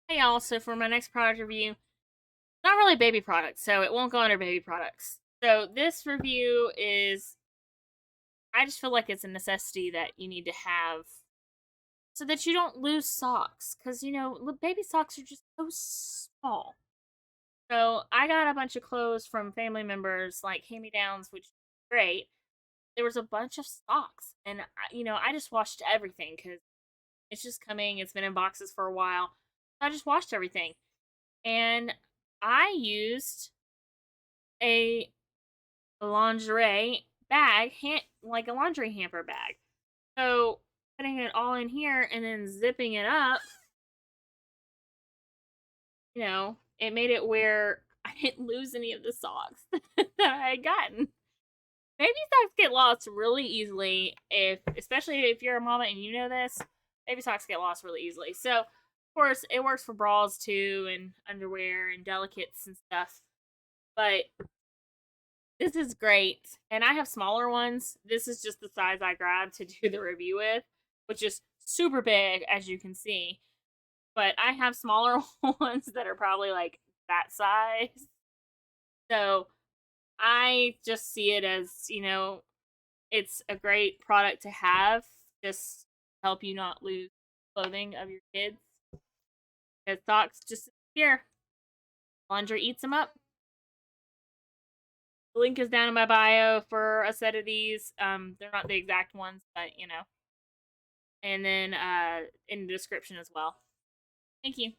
Hey y'all, so for my next product review, not really baby products, so it won't go under baby products. So this review is, I just feel like it's a necessity that you need to have so that you don't lose socks. Because, baby socks are just so small. So I got a bunch of clothes from family members, like hand-me-downs, which is great. There was a bunch of socks, and, I just washed everything because it's just coming. It's been in boxes for a while. So I just washed everything. And I used a lingerie bag, like a laundry hamper bag. So putting it all in here and then zipping it up, it made it where I didn't lose any of the socks that I had gotten. Baby socks get lost really easily, especially if you're a mama and you know this. Baby socks get lost really easily. So, of course, it works for bras too, and underwear and delicates and stuff. But this is great. And I have smaller ones. This is just the size I grabbed to do the review with, which is super big, as you can see. But I have smaller ones that are probably like that size. So I just see it as, it's a great product to have. Just help you not lose clothing of your kids. Because socks just here. Laundry eats them up. The link is down in my bio for a set of these. They're not the exact ones, but and then in the description as well. Thank you.